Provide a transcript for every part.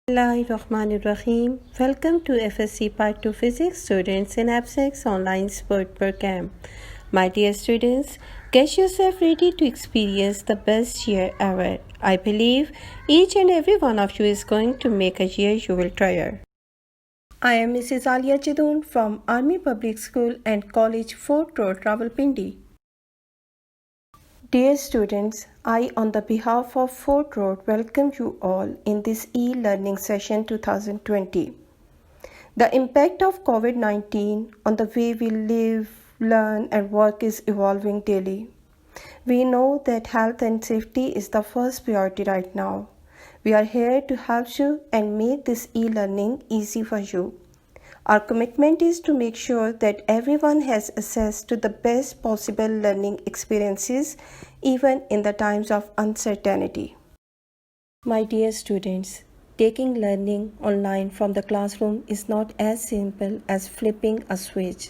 Bismillahirrahmanirrahim. Welcome to FSC Part 2 Physics Students in AppSec's online sport program. My dear students, get yourself ready to experience the best year ever. I believe each and every one of you is going to make a year you will treasure. I am Mrs. Alia Chidoon from Army Public School and College Fort Road, Rawalpindi. Dear students, I on the behalf of Fort Road welcome you all in this e-learning session 2020. The impact of COVID-19 on the way we live, learn and work is evolving daily. We know that health and safety is the first priority right now. We are here to help you and make this e-learning easy for you. Our commitment is to make sure that everyone has access to the best possible learning experiences, even in the times of uncertainty. My dear students, taking learning online from the classroom is not as simple as flipping a switch,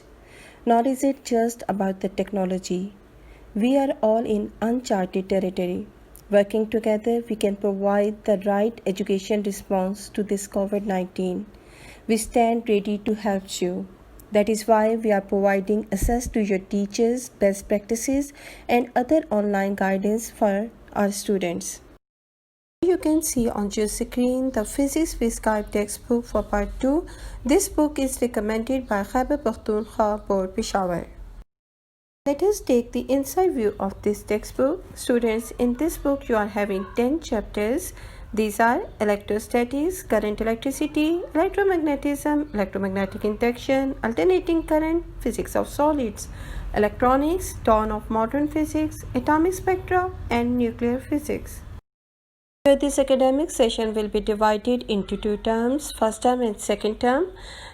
nor is it just about the technology. We are all in uncharted territory. Working together, we can provide the right education response to this COVID-19. We stand ready to help you. That is why we are providing access to your teachers, best practices, and other online guidance for our students. You can see on your screen the Physics with Skype textbook for Part 2. This book is recommended by Khyber Pakhtunkhwa Board, Peshawar. Let us take the inside view of this textbook. Students, in this book you are having 10 chapters. These are electrostatics, current electricity, electromagnetism, electromagnetic induction, alternating current, physics of solids, electronics, dawn of modern physics, atomic spectra, and nuclear physics. This academic session will be divided into two terms, first term and second term.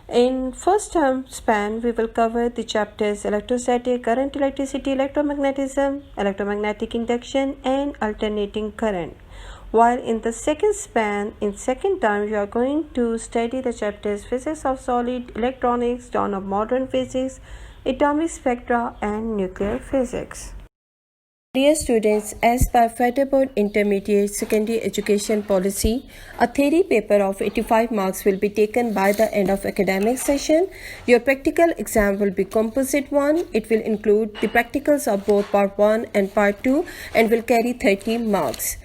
In first term span, we will cover the chapters electrostatic, current electricity, electromagnetism, electromagnetic induction, and alternating current. While in the second span, in second term, you are going to study the chapters physics of solid, electronics, dawn of modern physics, atomic spectra, and nuclear physics. Dear students, as per Federal Board Intermediate Secondary Education Policy, a theory paper of 85 marks will be taken by the end of academic session. Your practical exam will be composite one. It will include the practicals of both Part 1 and Part 2 and will carry 30 marks.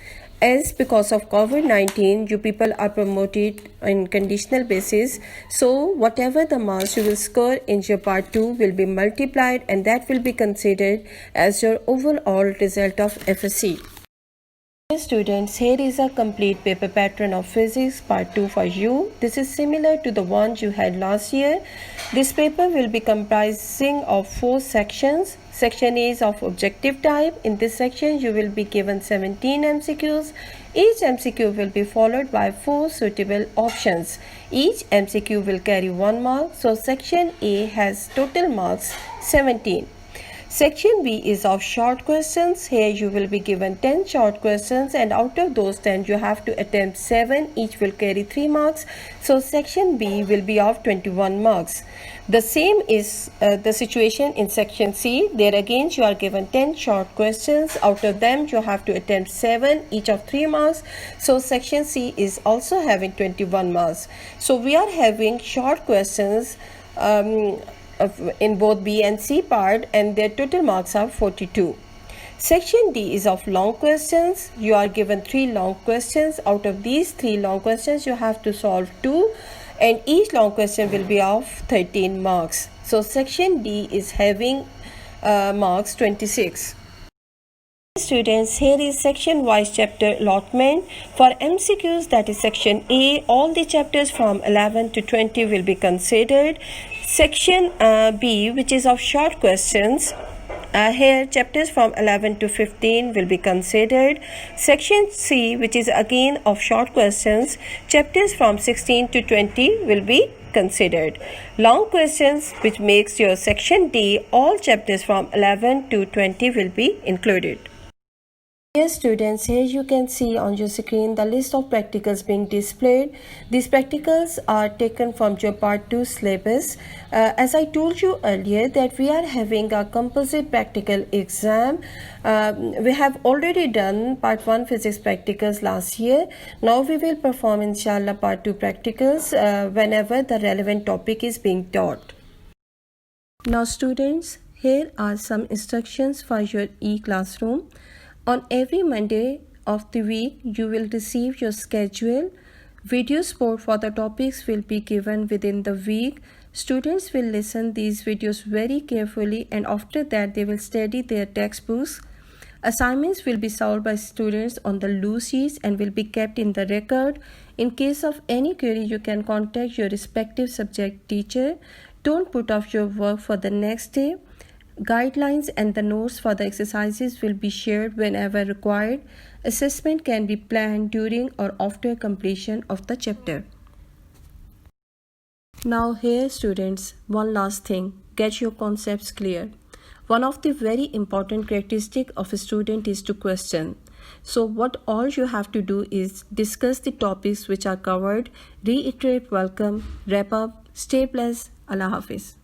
As because of COVID-19, you people are promoted on conditional basis. So whatever the marks you will score in your Part 2 will be multiplied and that will be considered as your overall result of FSC. Dear students, here is a complete paper pattern of physics Part 2 for you. This is similar to the one you had last year. This paper will be comprising of 4 sections. Section A is of objective type. In this section, you will be given 17 MCQs. Each MCQ will be followed by 4 suitable options. Each MCQ will carry 1 mark. So section A has total marks 17. Section B is of short questions. Here you will be given 10 short questions and out of those 10 you have to attempt 7. Each will carry 3 marks. So section B will be of 21 marks. The same is the situation in section C. There again you are given 10 short questions. Out of them you have to attempt 7, each of 3 marks. So section C is also having 21 marks. So we are having short questions in both B and C part and their total marks are 42. Section D is of long questions. You are given 3 long questions. Out of these 3 long questions you have to solve 2 and each long question will be of 13 marks. So section D is having marks 26. Students, here is section wise chapter allotment. For MCQs, that is section A, all the chapters from 11 to 20 will be considered. Section B, which is of short questions, here chapters from 11 to 15 will be considered. Section C, which is again of short questions, chapters from 16 to 20 will be considered. Long questions, which makes your section D, all chapters from 11 to 20 will be included. Dear students, here you can see on your screen the list of practicals being displayed. These practicals are taken from your part 2 syllabus. As I told you earlier that we are having a composite practical exam. We have already done part 1 physics practicals last year. Now we will perform inshallah part 2 practicals whenever the relevant topic is being taught. Now students, here are some instructions for your e-classroom. On every Monday of the week, you will receive your schedule. Video support for the topics will be given within the week. Students will listen these videos very carefully, and after that they will study their textbooks. Assignments will be solved by students on the loose sheets and will be kept in the record. In case of any query, you can contact your respective subject teacher. Don't put off your work for the next day. Guidelines and the notes for the exercises will be shared whenever required. Assessment can be planned during or after completion of the chapter. Now here students, one last thing, get your concepts clear. One of the very important characteristics of a student is to question. So what all you have to do is discuss the topics which are covered, reiterate welcome, wrap up, stay blessed, Allah Hafiz.